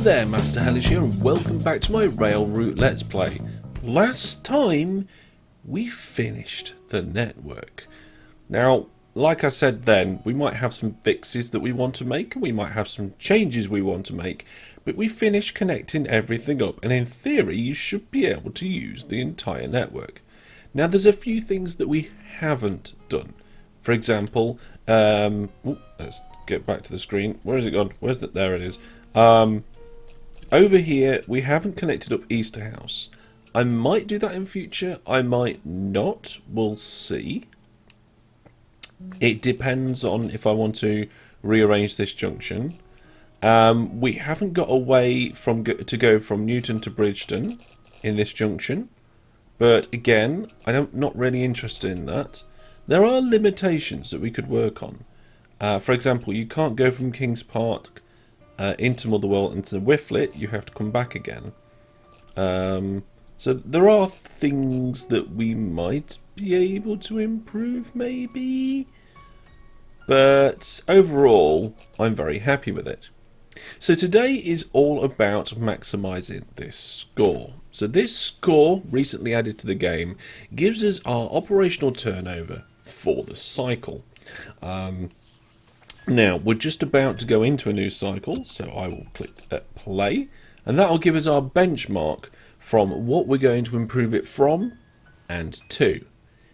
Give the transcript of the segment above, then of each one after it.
there, Master Hellish here, and welcome back to my Rail Route Let's Play. Last time, we finished the network. Now, like I said then, we might have some fixes that we want to make, and we might have some changes we want to make, but we finished connecting everything up, and in theory, you should be able to use the entire network. Now, there's a few things that we haven't done. For example, let's get back to the screen. Where has it gone? Where's that? There it is. Over here, we haven't connected up Easter House. I might do that in future. I might not. We'll see. It depends on if I want to rearrange this junction. We haven't got a way to go from Newton to Bridgeton in this junction. But again, I'm not really interested in that. There are limitations that we could work on. For example, you can't go from Kings Park into Motherwell into Whifflet. You have to come back again. So there are things that we might be able to improve, maybe. But overall, I'm very happy with it. So today is all about maximising this score. So this score, recently added to the game, gives us our operational turnover for the cycle. Now, we're just about to go into a new cycle, so I will click play, and that will give us our benchmark from what we're going to improve it from and to.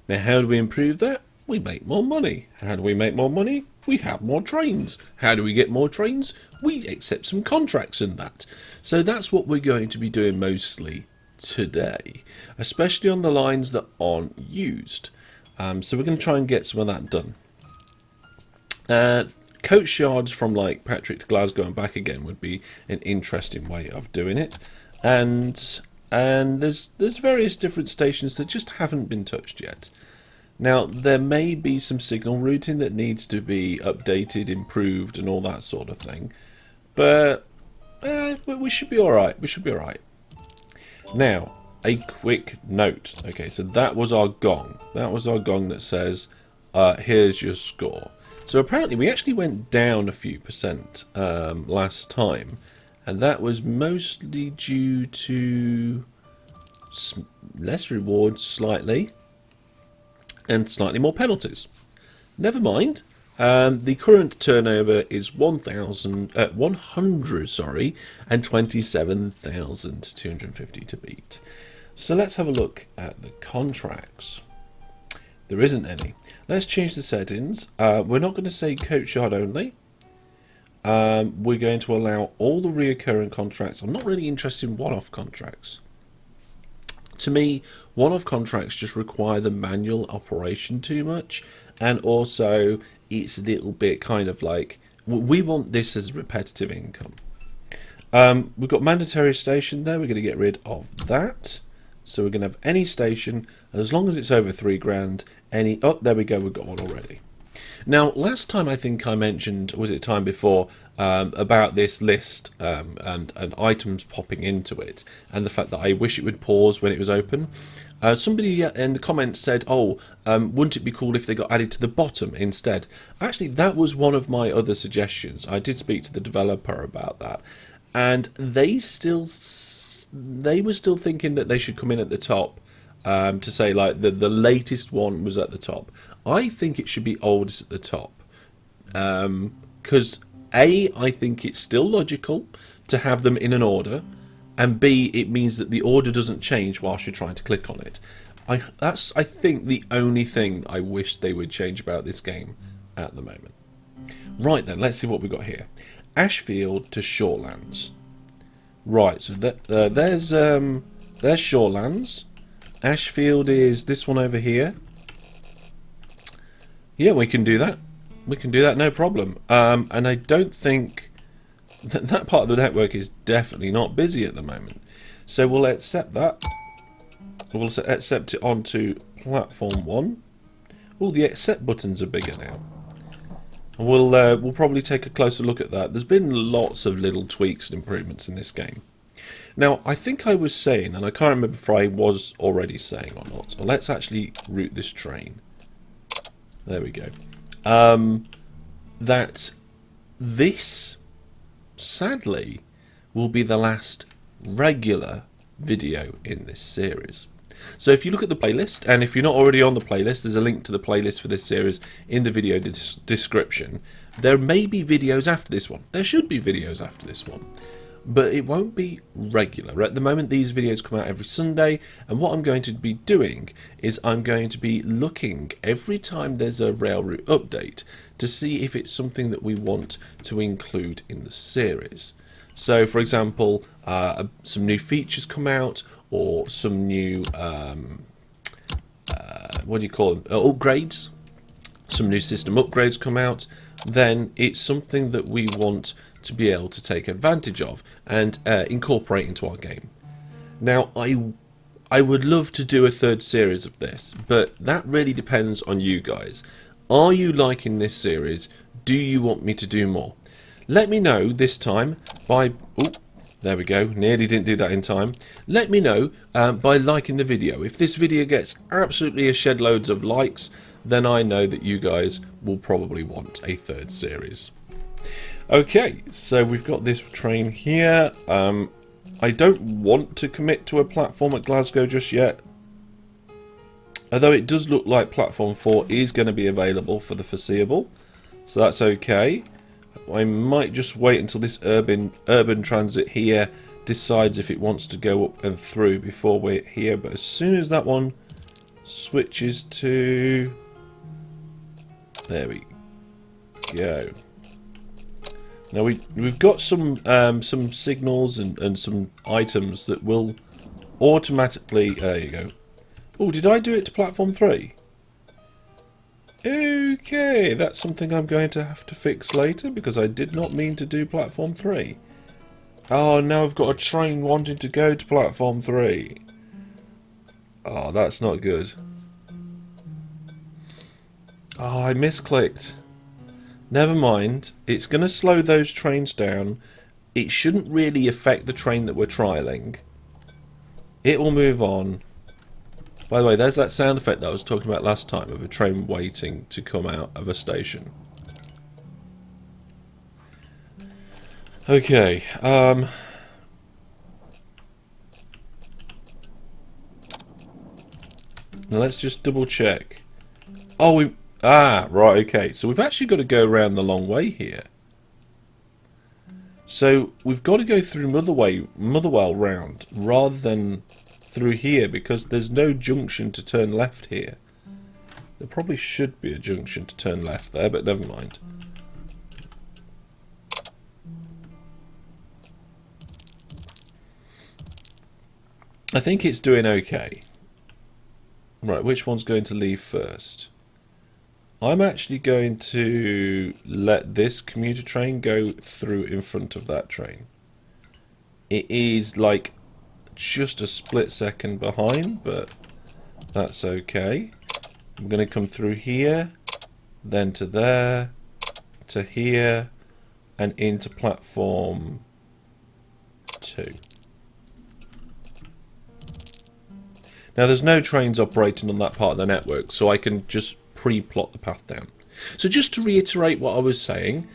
Now, how do we improve that? We make more money. How do we make more money? We have more trains. How do we get more trains? We accept some contracts in that. So that's what we're going to be doing mostly today, especially on the lines that aren't used. So we're going to try and get some of that done. Coach yards from like Patrick to Glasgow and back again would be an interesting way of doing it. And there's various different stations that just haven't been touched yet. Now, there may be some signal routing that needs to be updated, improved, and all that sort of thing. But we should be alright. We should be alright. Now, a quick note. Okay, so that was our gong. That was our gong that says, here's your score. So apparently we actually went down a few percent last time. And that was mostly due to less rewards slightly. And slightly more penalties. Never mind. The current turnover is 127,250 to beat. So let's have a look at the contracts. There isn't any. Let's change the settings. We're not going to say coach yard only. We're going to allow all the reoccurring contracts. I'm not really interested in one-off contracts. To me, one-off contracts just require the manual operation too much, and also it's a little bit kind of like, we want this as repetitive income. We've got mandatory station there, we're going to get rid of that. So we're going to have any station, as long as it's over 3 grand, any, oh, there we go, we've got one already. Now, last time I think I mentioned, was it time before, about this list and items popping into it, and the fact that I wish it would pause when it was open. Somebody in the comments said, oh, wouldn't it be cool if they got added to the bottom instead? Actually, that was one of my other suggestions. I did speak to the developer about that, and they were still thinking that they should come in at the top. To say like the latest one was at the top. I think it should be oldest at the top, because A, I think it's still logical to have them in an order, and B, it means that the order doesn't change whilst you're trying to click on it. That's I think the only thing I wish they would change about this game at the moment. Right then, let's see what we've got here. Ashfield to Shorelands. Right, so there's Shorelands. Ashfield is this one over here. Yeah, we can do that. We can do that, no problem. And I don't think that part of the network is definitely not busy at the moment. So we'll accept that. We'll accept it onto platform 1. Oh, the accept buttons are bigger now. And we'll probably take a closer look at that. There's been lots of little tweaks and improvements in this game. Now, I think I was saying, and I can't remember if I was already saying or not, so let's actually route this train. There we go. That this, sadly, will be the last regular video in this series. So if you look at the playlist, and if you're not already on the playlist, there's a link to the playlist for this series in the video description. There may be videos after this one. There should be videos after this one. But it won't be regular. At the moment, these videos come out every Sunday, and what I'm going to be doing is I'm going to be looking every time there's a Railroute update to see if it's something that we want to include in the series. So, for example, some new features come out, or some new, what do you call them, upgrades, some new system upgrades come out, then it's something that we want to be able to take advantage of and incorporate into our game. Now, I would love to do a third series of this, but that really depends on you guys. Are you liking this series? Do you want me to do more? Let me know this time by... Oh, there we go. Nearly didn't do that in time. Let me know by liking the video. If this video gets absolutely a shed loads of likes, then I know that you guys will probably want a third series. Okay, so we've got this train here. I don't want to commit to a platform at Glasgow just yet. Although it does look like platform 4 is going to be available for the foreseeable. So that's okay. I might just wait until this urban transit here decides if it wants to go up and through before we're here. But as soon as that one switches to... There we go. Now we've got some signals and some items that will automatically... There you go. Oh, did I do it to platform 3? Okay, that's something I'm going to have to fix later because I did not mean to do platform 3. Oh, now I've got a train wanting to go to platform 3. Oh, that's not good. Oh, I misclicked. Never mind. It's going to slow those trains down. It shouldn't really affect the train that we're trialling. It will move on. By the way, there's that sound effect that I was talking about last time of a train waiting to come out of a station. Okay. Now let's just double check. Oh, right, okay. So we've actually got to go around the long way here. So we've got to go through Motherwell round rather than through here because there's no junction to turn left here. There probably should be a junction to turn left there, but never mind. I think it's doing okay. Right, which one's going to leave first? I'm actually going to let this commuter train go through in front of that train. It is like just a split second behind, but that's okay. I'm going to come through here, then to there, to here, and into platform 2. Now there's no trains operating on that part of the network, so I can just pre-plot the path down. So just to reiterate what I was saying,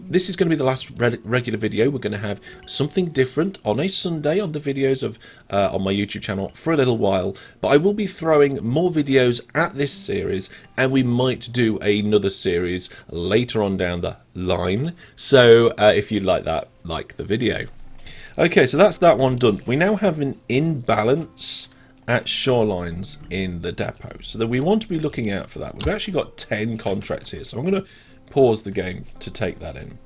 this is going to be the last regular video. We're going to have something different on a Sunday on the videos of on my YouTube channel for a little while, but I will be throwing more videos at this series, and we might do another series later on down the line. So if you'd like that, like the video. Okay, so that's that one done. We now have an imbalance at shorelines in the depot, so that we want to be looking out for that. We've actually got 10 contracts here, so I'm going to pause the game to take that in.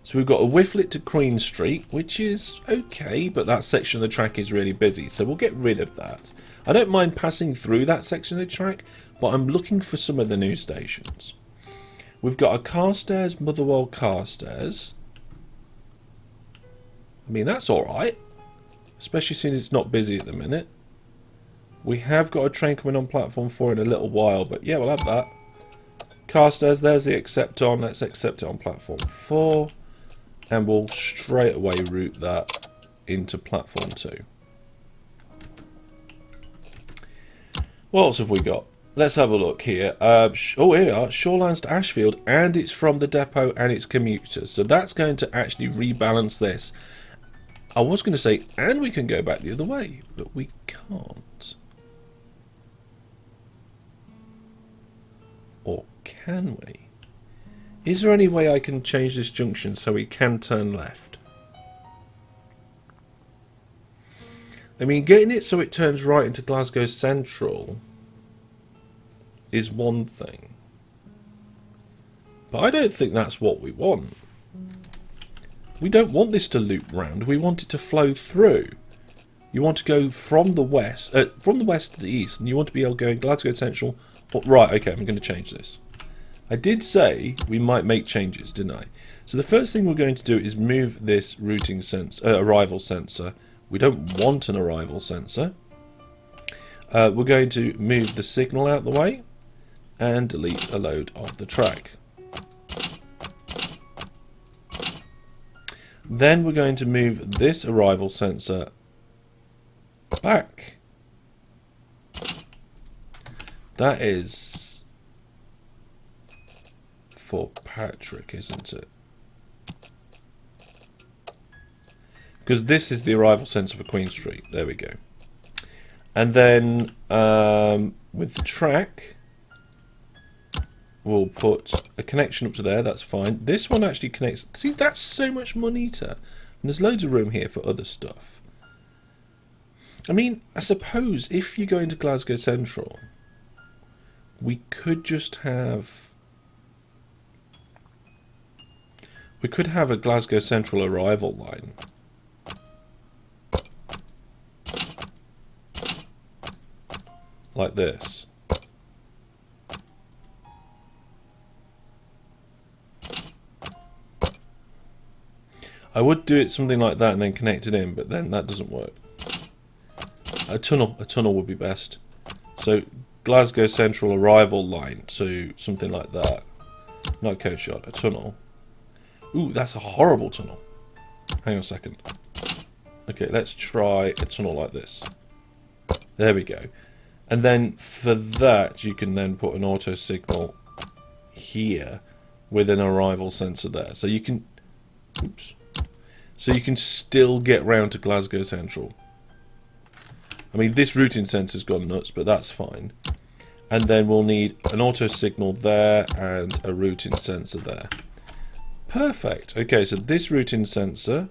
So we've got a Whifflet to Queen Street, which is okay, but that section of the track is really busy, so we'll get rid of that. I don't mind passing through that section of the track, but I'm looking for some of the new stations. We've got a Carstairs, Motherwell Carstairs. I mean, that's alright, especially since it's not busy at the minute. We have got a train coming on platform 4 in a little while, but yeah, we'll have that. Carstairs, there's the accept on. Let's accept it on platform 4, and we'll straight away route that into platform 2. What else have we got? Let's have a look here. Oh, here we are. Shorelines to Ashfield, and it's from the depot and it's commuters. So that's going to actually rebalance this. I was going to say, and we can go back the other way, but we can't. Or can we? Is there any way I can change this junction so we can turn left? I mean, getting it so it turns right into Glasgow Central is one thing. But I don't think that's what we want. We don't want this to loop round. We want it to flow through. You want to go from the west to the east, and you want to be able to go in Glasgow Central. Right, okay, I'm going to change this. I did say we might make changes, didn't I? So the first thing we're going to do is move this routing sensor, arrival sensor. We don't want an arrival sensor. We're going to move the signal out the way and delete a load of the track. Then we're going to move this arrival sensor back. That is for Patrick, isn't it? Because this is the arrival sensor for Queen Street. There we go. And then with the track, we'll put a connection up to there. That's fine. This one actually connects. See, that's so much money. And there's loads of room here for other stuff. I mean, I suppose if you go into Glasgow Central, we could just have... We could have a Glasgow Central arrival line. Like this. I would do it something like that and then connect it in, but then that doesn't work. A tunnel would be best. So Glasgow Central arrival line to something like that. Not a coach yard, a tunnel. Ooh, that's a horrible tunnel. Hang on a second. Okay, let's try a tunnel like this. There we go. And then for that, you can then put an auto signal here with an arrival sensor there. So you can... Oops. So you can still get round to Glasgow Central. I mean, this routing sensor's gone nuts, but that's fine. And then we'll need an auto signal there and a routing sensor there. Perfect. Okay, so this routing sensor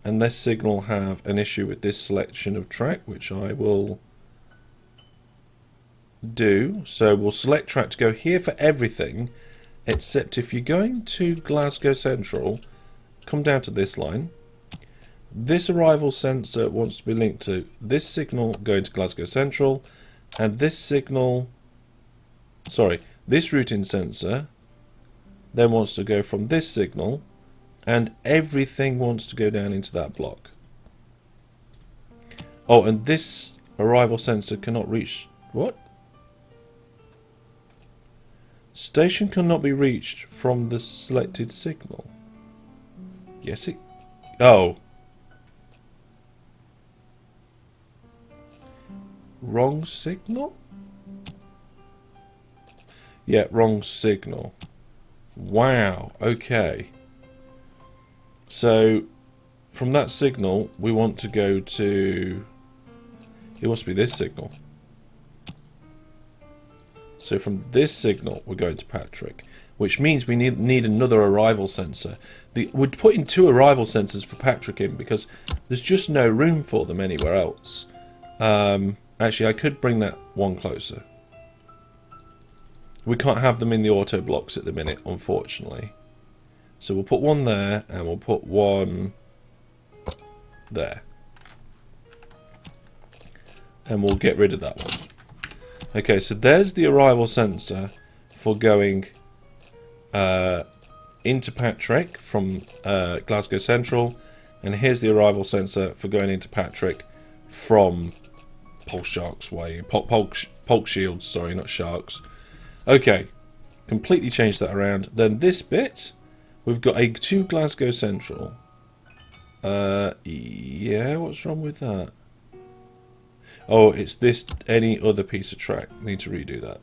and this signal have an issue with this selection of track, which I will do. So we'll select track to go here for everything, except if you're going to Glasgow Central, come down to this line. This arrival sensor wants to be linked to this signal going to Glasgow Central, and this signal, sorry, this routing sensor then wants to go from this signal, and everything wants to go down into that block. Oh, and this arrival sensor cannot reach... What? Station cannot be reached from the selected signal. Yes, it... Oh. Wrong signal? Yeah, wrong signal. Wow, okay. So, from that signal, we want to go to... It must be this signal. So from this signal, we're going to Patrick, which means we need another arrival sensor. We're putting 2 arrival sensors for Patrick in because there's just no room for them anywhere else. Actually, I could bring that one closer. We can't have them in the auto blocks at the minute, unfortunately. So we'll put one there, and we'll put one there. And we'll get rid of that one. Okay, so there's the arrival sensor for going into Patrick from Glasgow Central. And here's the arrival sensor for going into Patrick from Polk Sharks Way. Polk Shields, sorry, not Sharks. Okay, completely changed that around. Then this bit, we've got a to Glasgow Central. Yeah, what's wrong with that? Oh, it's this any other piece of track. Need to redo that.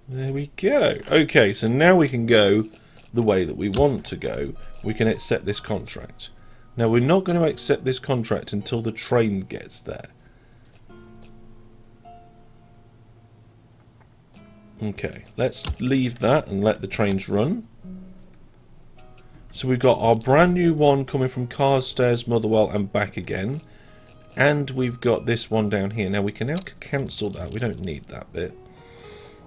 There we go. Okay, so now we can go the way that we want to go. We can accept this contract. Now, we're not going to accept this contract until the train gets there. Okay, let's leave that and let the trains run. So we've got our brand new one coming from Carstairs, Motherwell and back again. And we've got this one down here. Now we can now cancel that. We don't need that bit.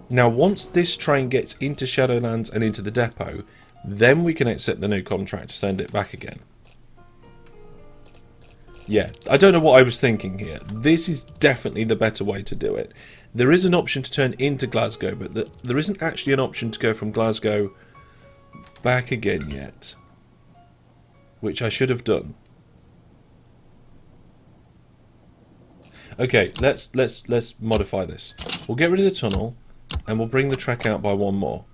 Now once this train gets into Shadowlands and into the depot, then we can accept the new contract to send it back again. Yeah, I don't know what I was thinking here. This is definitely the better way to do it. There is an option to turn into Glasgow, but there isn't actually an option to go from Glasgow back again yet, which I should have done. Okay, let's modify this. We'll get rid of the tunnel, and we'll bring the track out by one more,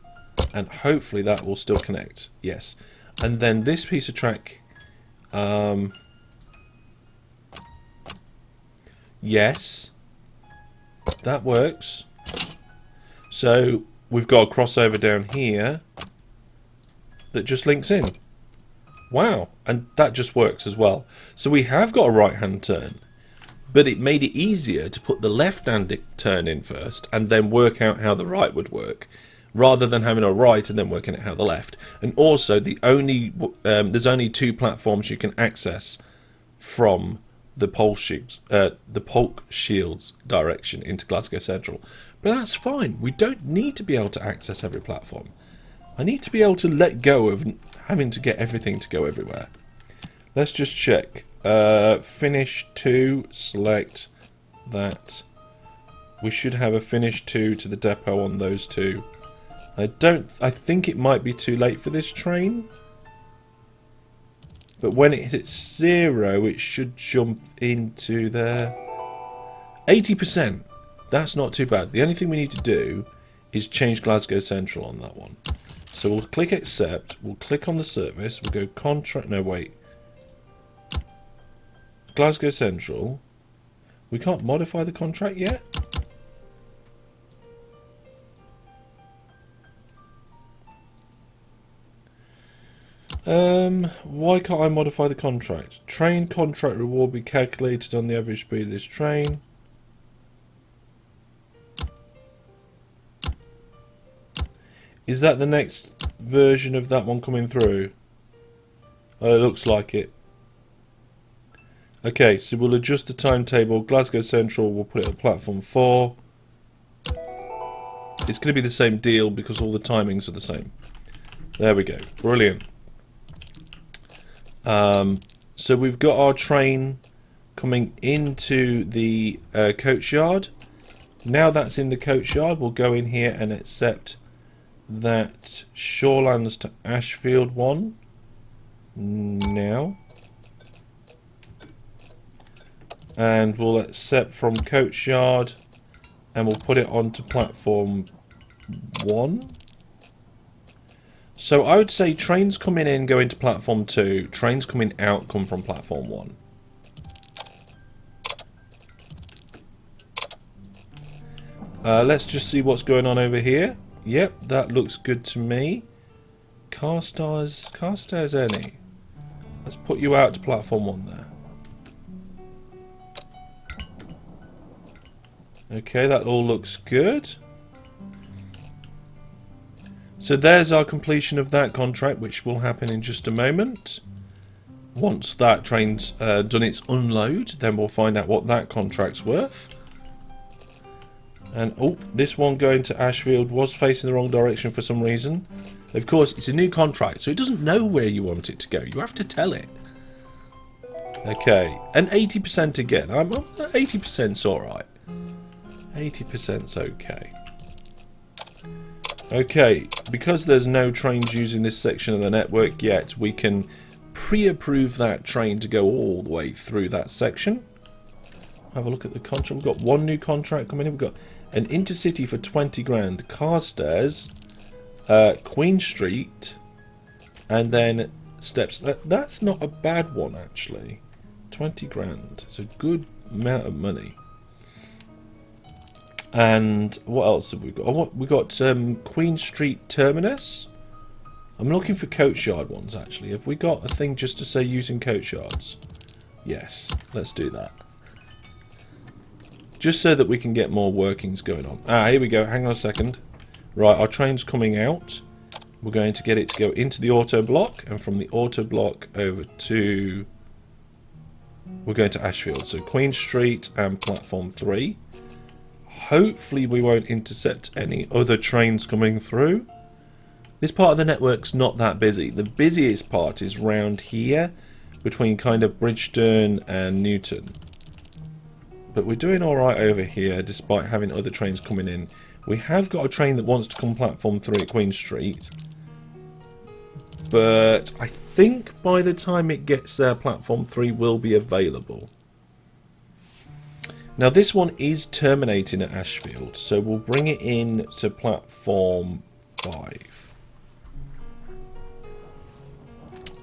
and hopefully that will still connect. Yes, and then this piece of track. Yes, that works. So we've got a crossover down here that just links in. Wow, and that just works as well. So we have got a right-hand turn, but it made it easier to put the left-hand turn in first and then work out how the right would work, rather than having a right and then working out how the left. And also, there's only 2 platforms you can access from the Polk Shields direction into Glasgow Central. But that's fine. We don't need to be able to access every platform. I need to be able to let go of having to get everything to go everywhere. Let's just check. Finish 2, select that. We should have a finish 2 to the depot on those 2. I think it might be too late for this train. But when it hits 0, it should jump into there. 80%. That's not too bad. The only thing we need to do is change Glasgow Central on that one. So we'll click accept. We'll click on the service. We'll go contract. No, wait. Glasgow Central. We can't modify the contract yet? Why can't I modify the contract? Train contract reward be calculated on the average speed of this train. Is that the next version of that one coming through? Oh, it looks like it. Okay, so we'll adjust the timetable. Glasgow Central, we'll put it at platform 4. It's going to be the same deal because all the timings are the same. There we go. Brilliant. So we've got our train coming into the coach yard. Now that's in the coach yard, we'll go in here and accept that Shorelands to Ashfield one. Now. And we'll accept from coach yard and we'll put it onto platform 1. So I would say trains coming in go into platform 2, trains coming out come from platform 1. Let's just see what's going on over here. Yep, that looks good to me. Carstairs any. Let's put you out to platform 1 there. Okay, that all looks good. So there's our completion of that contract, which will happen in just a moment. Once that train's done its unload, then we'll find out what that contract's worth. And oh, this one going to Ashfield was facing the wrong direction for some reason. Of course, it's a new contract, so it doesn't know where you want it to go. You have to tell it. Okay, and 80% again. 80%'s alright. 80%'s okay. Okay, because there's no trains using this section of the network yet, we can pre-approve that train to go all the way through that section. Have a look at the contract. We've got one new contract coming in. We've got an intercity for 20 grand, Carstairs, Queen Street, and then steps. That's not a bad one, actually. 20 grand. It's a good amount of money. And what else have we got? Oh, we got Queen Street Terminus. I'm looking for coach yard ones, actually. Have we got a thing just to say using coach yards? Yes, let's do that. Just so that we can get more workings going on. Ah, here we go. Hang on a second. Right, our train's coming out. We're going to get it to go into the auto block, and from the auto block over to... We're going to Ashfield. So Queen Street and platform 3. Hopefully we won't intercept any other trains coming through. This part of the network's not that busy. The busiest part is round here, between kind of Bridgeton and Newton. But we're doing alright over here, despite having other trains coming in. We have got a train that wants to come platform 3 at Queen Street. But I think by the time it gets there, platform 3 will be available. Now this one is terminating at Ashfield, so we'll bring it in to platform 5.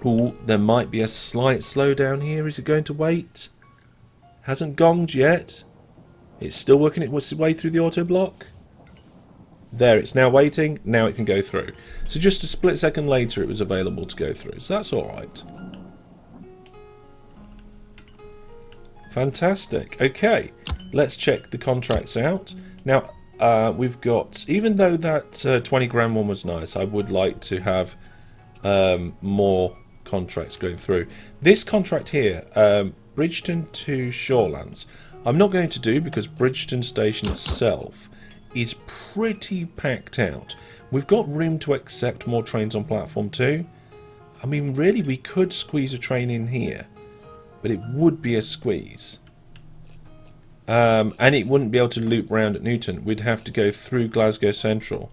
Ooh, there might be a slight slowdown here. Is it going to wait? Hasn't gonged yet. It's still working its way through the auto block. There, it's now waiting. Now it can go through. So just a split second later, it was available to go through. So that's all right. Fantastic. Okay, let's check the contracts out. Now, we've got, even though that 20 grand one was nice, I would like to have more contracts going through. This contract here, Bridgeton to Shorelands, I'm not going to do because Bridgeton Station itself is pretty packed out. We've got room to accept more trains on platform 2. I mean, really, we could squeeze a train in here, but it would be a squeeze. And it wouldn't be able to loop round at Newton. We'd have to go through Glasgow Central.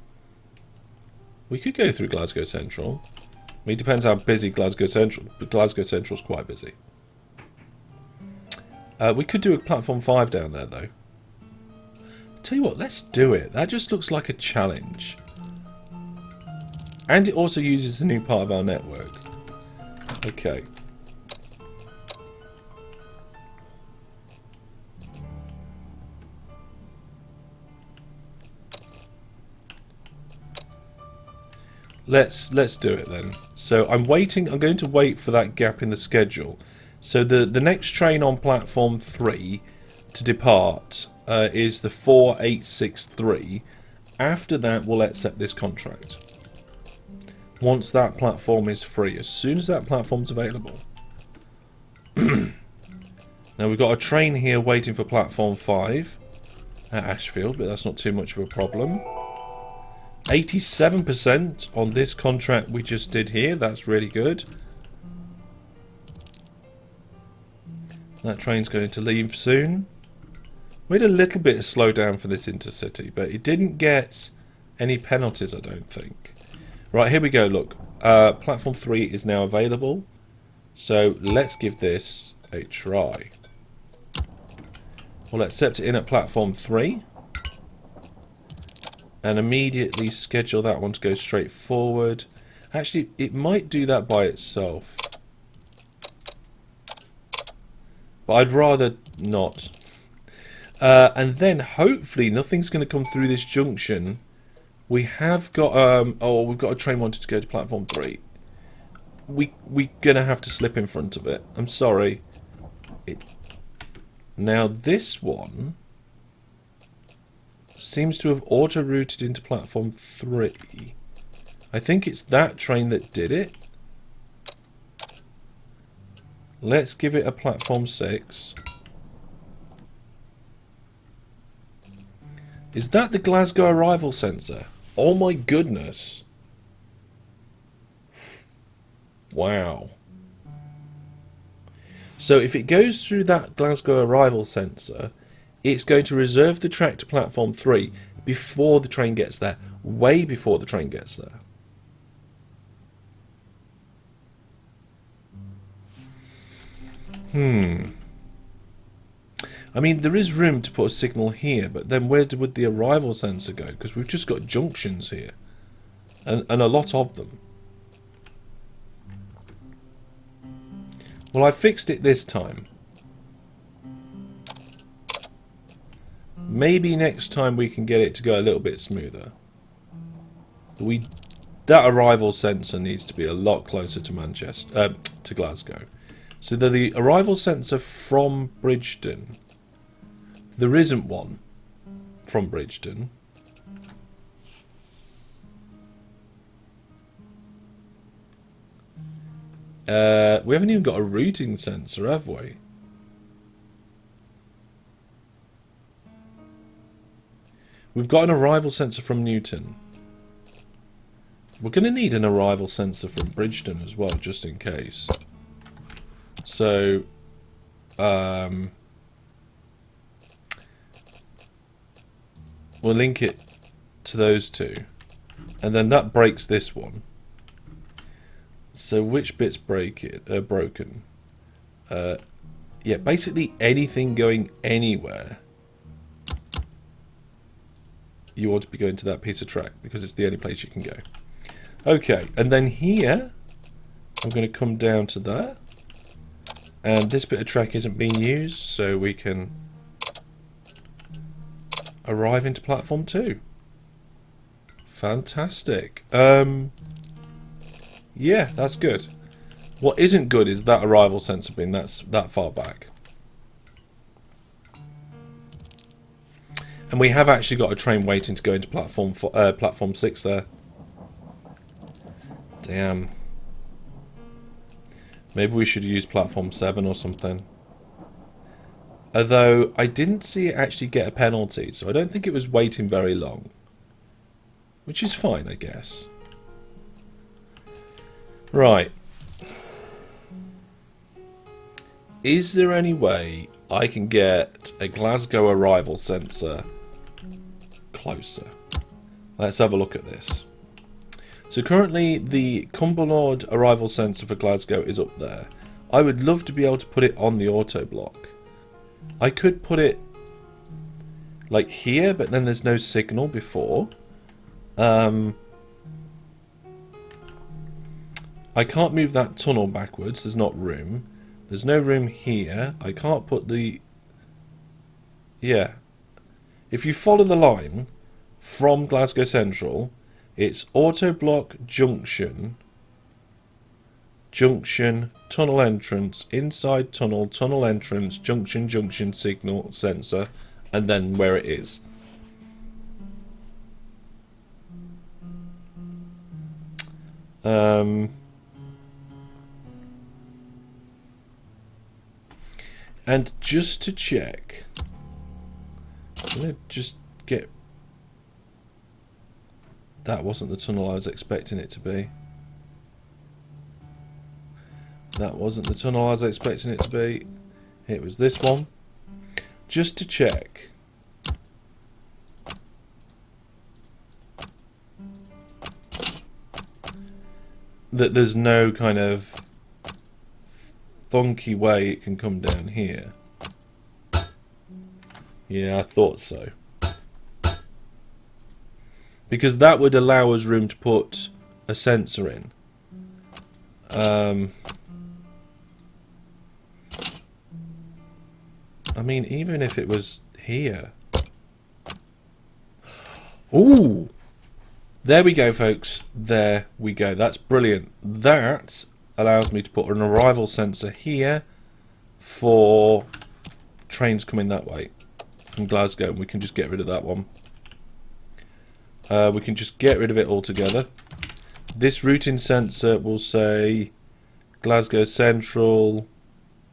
We could go through Glasgow Central. I mean, it depends how busy Glasgow Central, but Glasgow Central's quite busy. We could do a platform 5 down there, though. Tell you what, let's do it. That just looks like a challenge. And it also uses the new part of our network. Okay. Let's do it then. So I'm waiting. I'm going to wait for that gap in the schedule. So the next train on platform 3 to depart is the 4863. After that, we'll accept this contract. Once that platform is free, as soon as that platform's available. Now we've got a train here waiting for platform 5 at Ashfield, but that's not too much of a problem. 87% on this contract we just did here. That's really good. That train's going to leave soon. We had a little bit of slowdown for this intercity, but it didn't get any penalties, I don't think. Right, here we go, look. Platform 3 is now available. So let's give this a try. We'll accept it in at platform 3. And immediately schedule that one to go straight forward. Actually, it might do that by itself. But I'd rather not. And then hopefully nothing's going to come through this junction. We have got we've got a train wanted to go to platform 3. We're gonna have to slip in front of it. I'm sorry. Now this one seems to have auto-routed into platform 3. I think it's that train that did it. Let's give it a platform 6. Is that the Glasgow arrival sensor? Oh my goodness. Wow. So if it goes through that Glasgow arrival sensor, it's going to reserve the track to platform 3 before the train gets there. Way before the train gets there. I mean, there is room to put a signal here, but then where would the arrival sensor go? Because we've just got junctions here. And a lot of them. Well, I fixed it this time. Maybe next time we can get it to go a little bit smoother. that arrival sensor needs to be a lot closer to Manchester, to Glasgow. So the arrival sensor from Bridgeton, there isn't one from Bridgeton. We haven't even got a routing sensor, have we? We've got an arrival sensor from Newton. We're going to need an arrival sensor from Bridgeton as well, just in case. So, we'll link it to those two. And then that breaks this one. So which bits break it? Broken. Yeah, basically anything going anywhere. You want to be going to that piece of track because it's the only place you can go. Okay, and then here I'm going to come down to there, and this bit of track isn't being used, so we can arrive into platform 2. Fantastic. Yeah, that's good. What isn't good is that arrival sensor being that far back. And we have actually got a train waiting to go into platform 6 there. Damn. Maybe we should use platform 7 or something. Although I didn't see it actually get a penalty, so I don't think it was waiting very long. Which is fine, I guess. Right. Is there any way I can get a Glasgow arrival sensor closer? Let's have a look at this. So currently the MacLeod arrival sensor for Glasgow is up there. I would love to be able to put it on the auto block. I could put it like here, but then there's no signal before. I can't move that tunnel backwards, there's not room. There's no room here. I can't put the... Yeah. If you follow the line from Glasgow Central, it's auto block, junction, tunnel entrance, inside tunnel, tunnel entrance, junction, signal, sensor, and then where it is. And just to check, I'm going to just get... That wasn't the tunnel I was expecting it to be. That wasn't the tunnel I was expecting it to be. It was this one. Just to check. That there's no kind of funky way it can come down here. Yeah, I thought so. Because that would allow us room to put a sensor in. I mean, even if it was here. Ooh! There we go, folks. There we go. That's brilliant. That allows me to put an arrival sensor here for trains coming that way from Glasgow. We can just get rid of that one. We can just get rid of it altogether. This routing sensor will say Glasgow Central,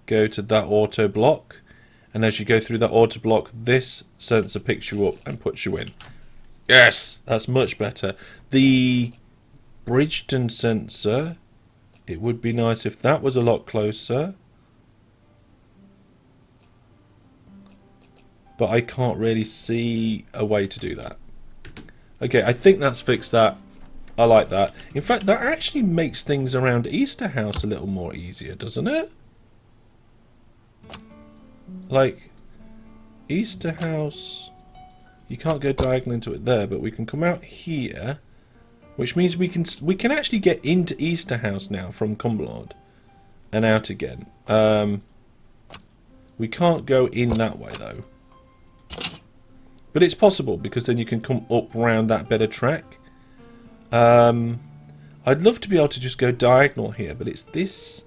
go to that auto block, and as you go through that auto block, this sensor picks you up and puts you in. Yes, that's much better. The Bridgeton sensor, it would be nice if that was a lot closer. But I can't really see a way to do that. Okay, I think that's fixed that. I like that. In fact, that actually makes things around Easterhouse a little more easier, doesn't it? Like, Easterhouse, you can't go diagonal into it there, but we can come out here, which means we can actually get into Easterhouse now from MacLeod and out again. We can't go in that way though. But it's possible because then you can come up round that bit of track. I'd love to be able to just go diagonal here, but it's this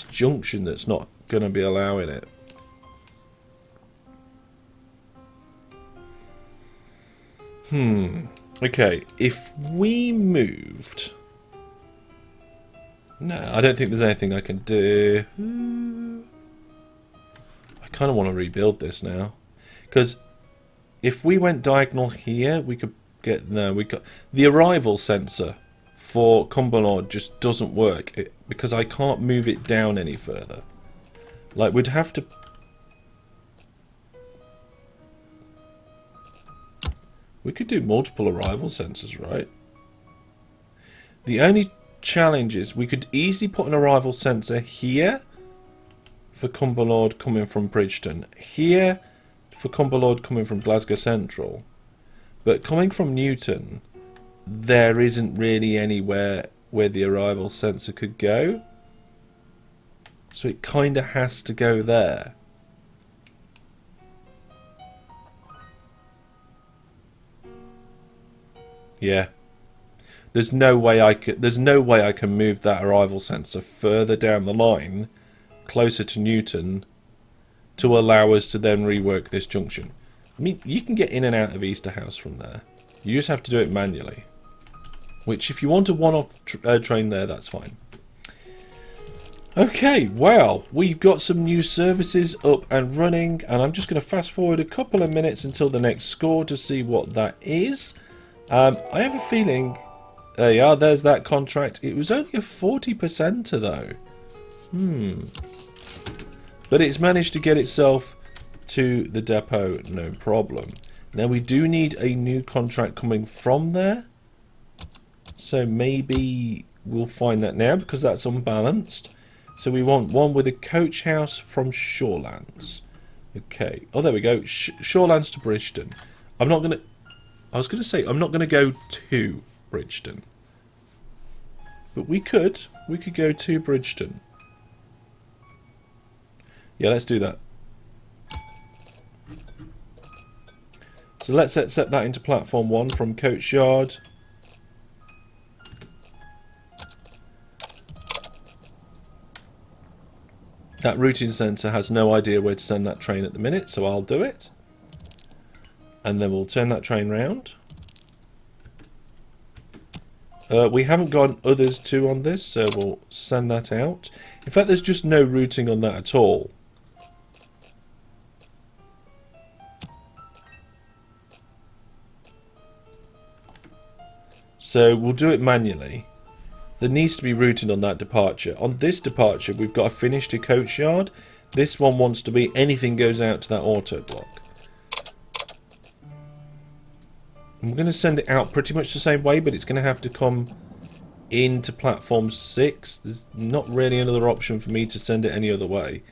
junction that's not going to be allowing it. Okay, if we moved... No, I don't think there's anything I can do. I kind of want to rebuild this now. Because if we went diagonal here, we could get... No, we got... The arrival sensor for Cumbernauld just doesn't work. Because I can't move it down any further. Like, we'd have to... We could do multiple arrival sensors, right? The only challenge is we could easily put an arrival sensor here for Cumbernauld coming from Bridgeton. Here for Cumbernauld coming from Glasgow Central. But coming from Newton, there isn't really anywhere where the arrival sensor could go. So it kind of has to go there. Yeah. There's no way I can move that arrival sensor further down the line, closer to Newton, to allow us to then rework this junction. I mean, you can get in and out of Easterhouse from there. You just have to do it manually. Which, if you want a one-off train there, that's fine. Okay, well, we've got some new services up and running, and I'm just going to fast forward a couple of minutes until the next score to see what that is. I have a feeling... There you are, there's that contract. It was only a 40%er though. But it's managed to get itself to the depot, no problem. Now we do need a new contract coming from there. So maybe we'll find that now because that's unbalanced. So we want one with a coach house from Shorelands. Okay. Oh, there we go. Shorelands to Bridgeton. I'm not going to... I was going to say, I'm not going to go to Bridgeton. But we could. We could go to Bridgeton. Yeah, let's do that. So let's set that into platform 1 from Coach Yard. That routing centre has no idea where to send that train at the minute, so I'll do it. And then we'll turn that train round. We haven't got others 2 on this, so we'll send that out. In fact, there's just no routing on that at all. So we'll do it manually. There needs to be routing on that departure. On this departure, we've got a finish to Coach Yard. This one wants to be anything goes out to that auto block. I'm going to send it out pretty much the same way, but it's going to have to come into platform 6. There's not really another option for me to send it any other way.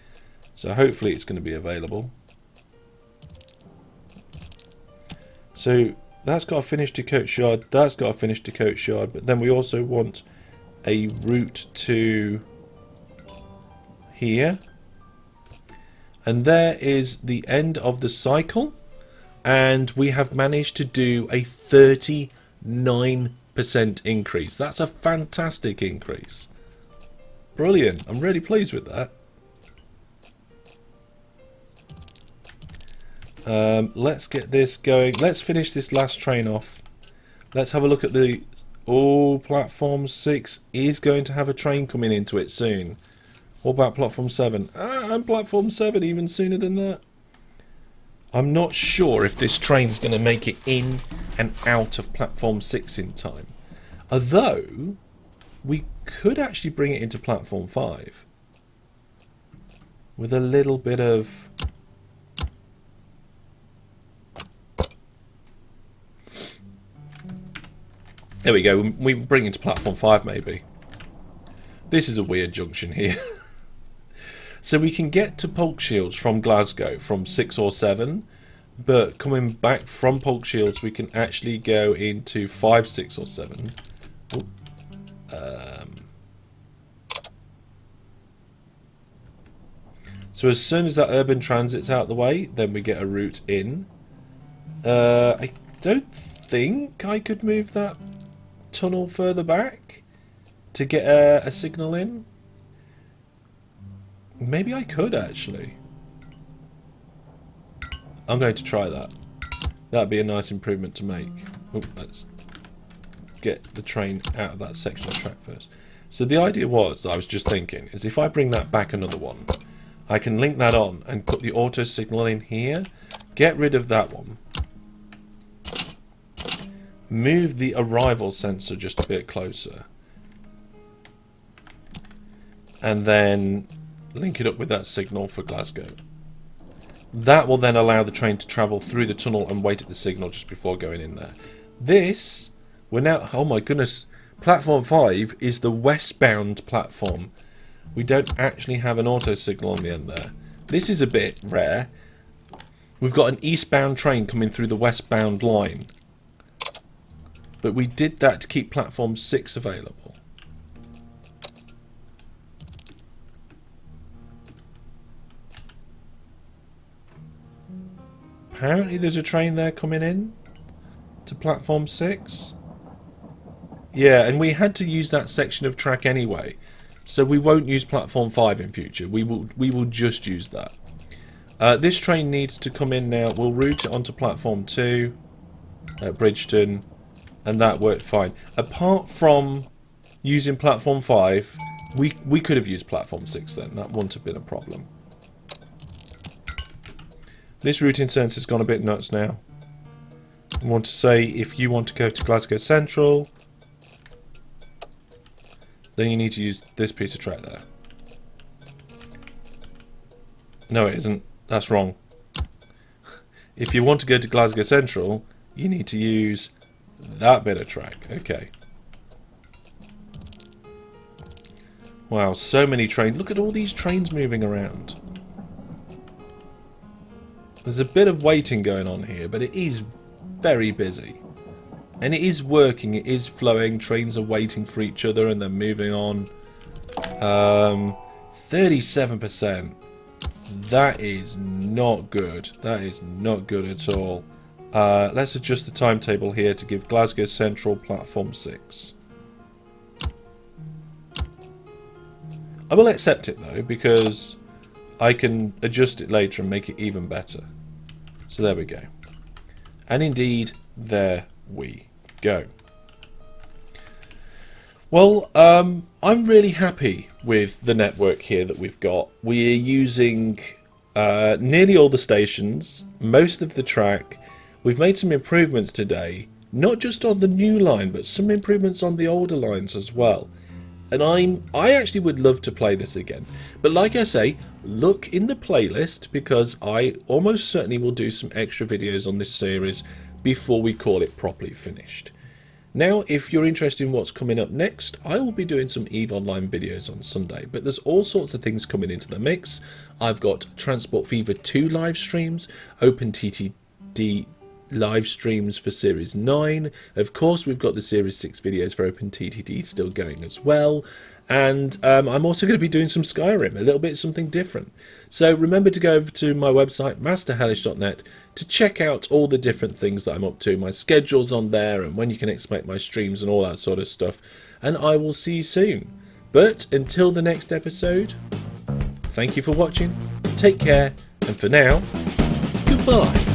So hopefully it's going to be available. So that's got a finish to Coach Yard. That's got a finish to Coach Yard. But then we also want a route to here. And there is the end of the cycle. And we have managed to do a 39% increase. That's a fantastic increase. Brilliant. I'm really pleased with that. Let's get this going. Let's finish this last train off. Let's have a look at the... Oh, platform 6 is going to have a train coming into it soon. What about platform 7? And platform 7 even sooner than that. I'm not sure if this train's going to make it in and out of platform 6 in time. Although, we could actually bring it into platform 5. With a little bit of... There we go, we bring it into platform 5 maybe. This is a weird junction here. So we can get to Polkshields from Glasgow from 6 or 7, but coming back from Polkshields we can actually go into 5, 6 or 7. So as soon as that urban transit's out the way, then we get a route in. I don't think I could move that tunnel further back to get a signal in? Maybe I could actually. I'm going to try that. That'd be a nice improvement to make. Oh, let's get the train out of that section of track first. So the idea was, I was just thinking, is if I bring that back another one, I can link that on and put the auto signal in here, get rid of that one, move the arrival sensor just a bit closer, and then link it up with that signal for Glasgow. That will then allow the train to travel through the tunnel and wait at the signal just before going in there. This, we're now, oh my goodness, platform 5 is the westbound platform. We don't actually have an auto signal on the end there. This is a bit rare. We've got an eastbound train coming through the westbound line. But we did that to keep platform 6 available. Apparently there's a train there coming in to platform 6. Yeah, and we had to use that section of track anyway. So we won't use platform 5 in future. We will just use that. This train needs to come in now. We'll route it onto platform 2 at Bridgeton, and that worked fine. Apart from using platform 5, we could have used platform 6 then. That wouldn't have been a problem. This routing sensor's gone a bit nuts now. I want to say if you want to go to Glasgow Central, then you need to use this piece of track there. No, it isn't. That's wrong. If you want to go to Glasgow Central, you need to use that bit of track. Okay. Wow, so many trains. Look at all these trains moving around. There's a bit of waiting going on here, but it is very busy. And it is working, it is flowing, trains are waiting for each other and they're moving on. 37%. That is not good. That is not good at all. Let's adjust the timetable here to give Glasgow Central platform 6. I will accept it though, because I can adjust it later and make it even better. So there we go. And indeed, there we go. Well, I'm really happy with the network here that we've got. We're using nearly all the stations, most of the track. We've made some improvements today, not just on the new line, but some improvements on the older lines as well. And I actually would love to play this again. But like I say, look in the playlist, because I almost certainly will do some extra videos on this series before we call it properly finished. Now, if you're interested in what's coming up next, I will be doing some EVE Online videos on Sunday, but there's all sorts of things coming into the mix. I've got Transport Fever 2 live streams, OpenTTD live streams for Series 9. Of course, we've got the Series 6 videos for OpenTTD still going as well. And I'm also going to be doing some Skyrim, a little bit something different. So remember to go over to my website, masterhellish.net, to check out all the different things that I'm up to, my schedule's on there, and when you can expect my streams and all that sort of stuff. And I will see you soon. But until the next episode, thank you for watching, take care, and for now, goodbye.